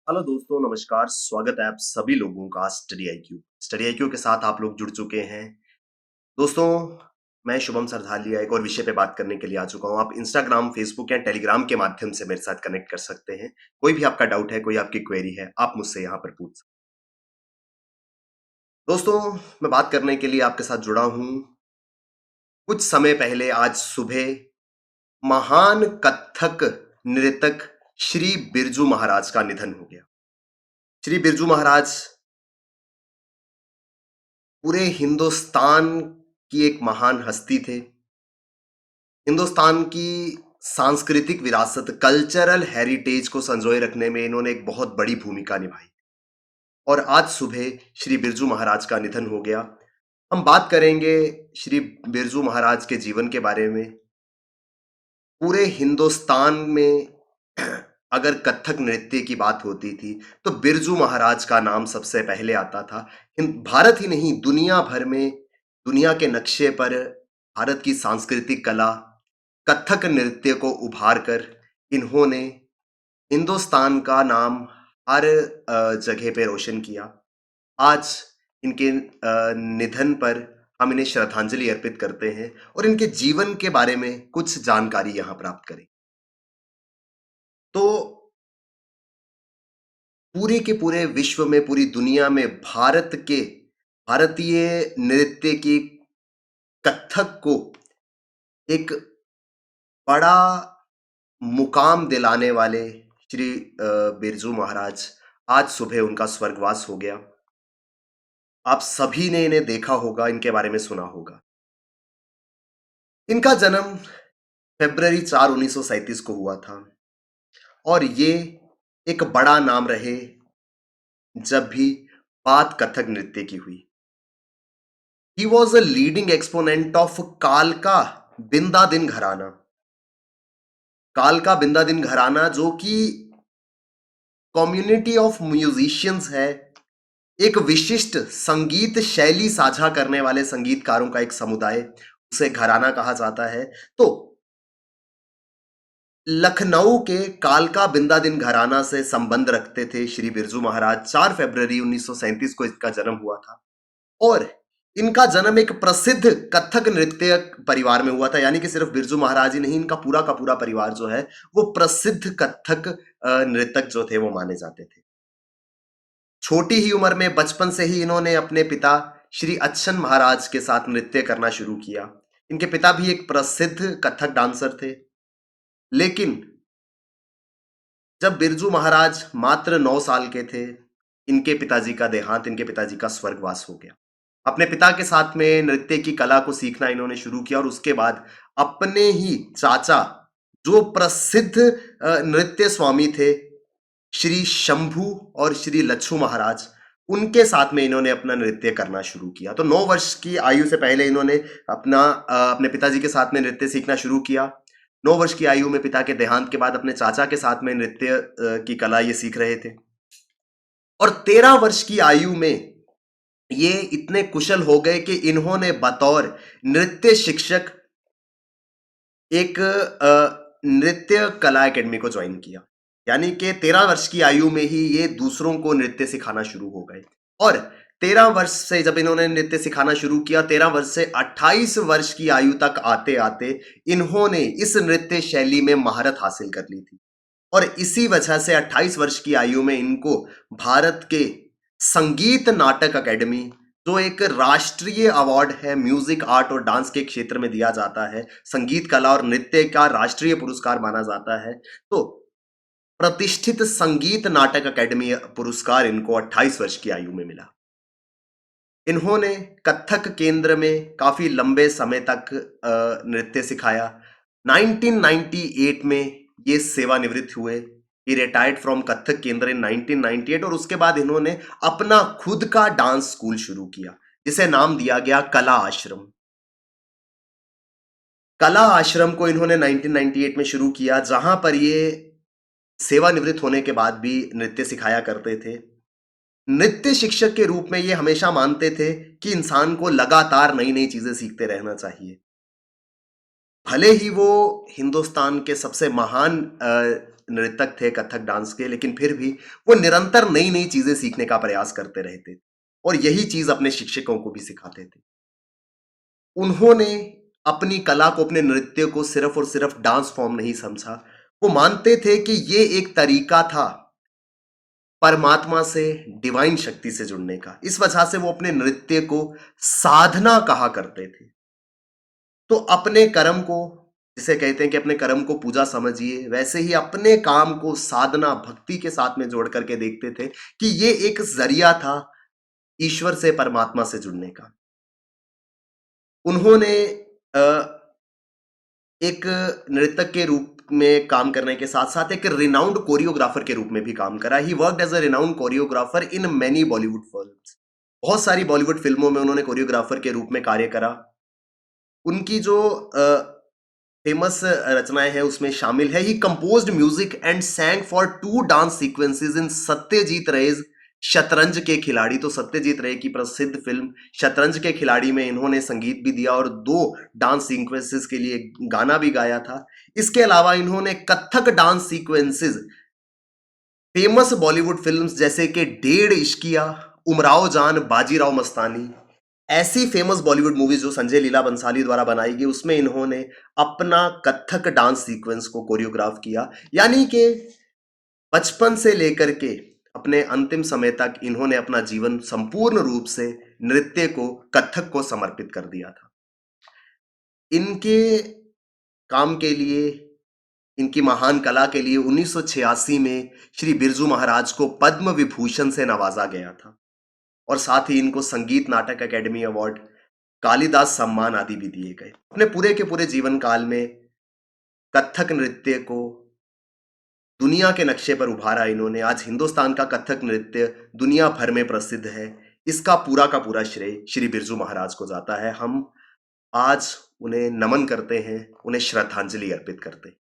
Hello दोस्तों, नमस्कार। स्वागत है आप सभी लोगों का स्टडी आईक्यू के साथ आप लोग जुड़ चुके हैं। दोस्तों, मैं शुभम सरधालिया एक और विषय पे बात करने के लिए आ चुका हूँ। आप इंस्टाग्राम, फेसबुक या टेलीग्राम के माध्यम से मेरे साथ कनेक्ट कर सकते हैं। कोई भी आपका डाउट है, कोई आपकी क्वेरी है, आप मुझसे यहाँ पर पूछ सकते हैं। दोस्तों, मैं बात करने के लिए आपके साथ जुड़ा हूँ। कुछ समय पहले आज सुबह महान कथक नृतक श्री बिरजू महाराज का निधन हो गया। श्री बिरजू महाराज पूरे हिंदुस्तान की एक महान हस्ती थे। हिंदुस्तान की सांस्कृतिक विरासत, कल्चरल हेरिटेज को संजोए रखने में इन्होंने एक बहुत बड़ी भूमिका निभाई और आज सुबह श्री बिरजू महाराज का निधन हो गया। हम बात करेंगे श्री बिरजू महाराज के जीवन के बारे में। पूरे हिंदुस्तान में अगर कथक नृत्य की बात होती थी तो बिरजू महाराज का नाम सबसे पहले आता था। भारत ही नहीं, दुनिया भर में, दुनिया के नक्शे पर भारत की सांस्कृतिक कला कथक नृत्य को उभार कर इन्होंने हिंदुस्तान का नाम हर जगह पे रोशन किया। आज इनके निधन पर हम इन्हें श्रद्धांजलि अर्पित करते हैं और इनके जीवन के बारे में कुछ जानकारी यहाँ प्राप्त करें। तो पूरे के पूरे विश्व में, पूरी दुनिया में भारतीय नृत्य की कथक को एक बड़ा मुकाम दिलाने वाले श्री बिरजू महाराज, आज सुबह उनका स्वर्गवास हो गया। आप सभी ने इन्हें देखा होगा, इनके बारे में सुना होगा। इनका जन्म फरवरी 4 1937 को हुआ था और ये एक बड़ा नाम रहे जब भी बात कथक नृत्य की हुई। He was a leading exponent of कालका बिंदादिन घराना। कालका बिंदादिन घराना जो कि कम्युनिटी ऑफ म्यूजिशियंस है, एक विशिष्ट संगीत शैली साझा करने वाले संगीतकारों का एक समुदाय, उसे घराना कहा जाता है। तो लखनऊ के कालका बिंदादिन घराना से संबंध रखते थे श्री बिरजू महाराज। 4 फरवरी 1937 को इसका जन्म हुआ था और इनका जन्म एक प्रसिद्ध कथक नृत्य परिवार में हुआ था। यानी कि सिर्फ बिरजू महाराज ही नहीं, इनका पूरा का पूरा परिवार जो है वो प्रसिद्ध कथक नृतक जो थे वो माने जाते थे। छोटी ही उम्र में, बचपन से ही इन्होंने अपने पिता श्री अच्छन महाराज के साथ नृत्य करना शुरू किया। इनके पिता भी एक प्रसिद्ध कथक डांसर थे। लेकिन जब बिरजू महाराज मात्र 9 साल के थे, इनके पिताजी का देहांत, इनके पिताजी का स्वर्गवास हो गया। अपने पिता के साथ में नृत्य की कला को सीखना इन्होंने शुरू किया और उसके बाद अपने ही चाचा, जो प्रसिद्ध नृत्य स्वामी थे, श्री शंभू और श्री लच्छू महाराज, उनके साथ में इन्होंने अपना नृत्य करना शुरू किया। तो 9 वर्ष की आयु से पहले इन्होंने अपने पिताजी के साथ में नृत्य सीखना शुरू किया। 9 वर्ष की आयु में पिता के देहांत के बाद अपने चाचा के साथ में नृत्य की कला ये सीख रहे थे और 13 वर्ष की आयु में ये इतने कुशल हो गए कि इन्होंने बतौर नृत्य शिक्षक एक नृत्य कला एकेडमी को ज्वाइन किया। यानी कि 13 वर्ष की आयु में ही ये दूसरों को नृत्य सिखाना शुरू हो गए और 13 वर्ष से जब इन्होंने नृत्य सिखाना शुरू किया, 13 वर्ष से 28 वर्ष की आयु तक आते आते इन्होंने इस नृत्य शैली में महारत हासिल कर ली थी और इसी वजह से 28 वर्ष की आयु में इनको भारत के संगीत नाटक अकेडमी, जो एक राष्ट्रीय अवार्ड है, म्यूजिक, आर्ट और डांस के क्षेत्र में दिया जाता है, संगीत कला और नृत्य का राष्ट्रीय पुरस्कार माना जाता है, तो प्रतिष्ठित संगीत नाटक अकेडमी पुरस्कार इनको 28 वर्ष की आयु में मिला। इन्होंने कथक केंद्र में काफी लंबे समय तक नृत्य सिखाया। 1998 में ये सेवानिवृत्त हुए। ही रिटायर्ड फ्रॉम कथक केंद्र इन 1998 और उसके बाद इन्होंने अपना खुद का डांस स्कूल शुरू किया जिसे नाम दिया गया कला आश्रम। कला आश्रम को इन्होंने 1998 में शुरू किया, जहां पर ये सेवानिवृत्त होने के बाद भी नृत्य सिखाया करते थे। नृत्य शिक्षक के रूप में ये हमेशा मानते थे कि इंसान को लगातार नई नई चीजें सीखते रहना चाहिए। भले ही वो हिंदुस्तान के सबसे महान नृतक थे कथक डांस के, लेकिन फिर भी वो निरंतर नई नई चीजें सीखने का प्रयास करते रहते थे और यही चीज अपने शिक्षकों को भी सिखाते थे। उन्होंने अपनी कला को, अपने नृत्य को सिर्फ और सिर्फ डांस फॉर्म नहीं समझा। वो मानते थे कि ये एक तरीका था परमात्मा से, डिवाइन शक्ति से जुड़ने का। इस वजह से वो अपने नृत्य को साधना कहा करते थे। तो अपने कर्म को, जिसे कहते हैं कि अपने कर्म को पूजा समझिए, वैसे ही अपने काम को साधना भक्ति के साथ में जोड़ करके देखते थे कि ये एक जरिया था ईश्वर से, परमात्मा से जुड़ने का। उन्होंने एक नृतक के रूप में काम करने के साथ साथ एक रिनाउंड कोरियोग्राफर के रूप में भी काम करा। He worked as a renowned choreographer in many Bollywood films. बहुत सारी बॉलीवुड फिल्मों में उन्होंने कोरियोग्राफर के रूप में कार्य करा। उनकी जो फेमस रचनाएं हैं उसमें शामिल है, ही composed music and sang for 2 dance sequences in Satyajit Ray's Shatranj Ke खिलाड़ी। तो सत्यजीत रे की प्रसिद्ध फिल्म शतरंज के खिलाड़ी में इन्होंने संगीत भी दिया और 2 डांस सीक्वेंसेस के लिए गाना भी गाया था। इसके अलावा इन्होंने Kathak dance sequences famous Bollywood films जैसे कि डेढ़ इश्किया, उमराव जान, बाजीराव मस्तानी, ऐसी फेमस बॉलीवुड मूवीज जो संजय लीला बंसाली द्वारा बनाई गई, उसमें इन्होंने अपना कथक डांस सीक्वेंस को कोरियोग्राफ किया। यानी कि बचपन से लेकर के अपने अंतिम समय तक इन्होंने अपना जीवन संपूर्ण रूप से नृत्य को, कथक को समर्पित कर दिया था। इनके काम के लिए, इनकी महान कला के लिए 1986 में श्री बिरजू महाराज को पद्म विभूषण से नवाजा गया था और साथ ही इनको संगीत नाटक अकेडमी अवार्ड, कालिदास सम्मान आदि भी दिए गए। अपने पूरे के पूरे जीवन काल में कथक नृत्य को दुनिया के नक्शे पर उभारा इन्होंने। आज हिंदुस्तान का कथक नृत्य दुनिया भर में प्रसिद्ध है। इसका पूरा का पूरा श्रेय श्री बिरजू महाराज को जाता है। हम आज उन्हें नमन करते हैं, उन्हें श्रद्धांजलि अर्पित करते हैं।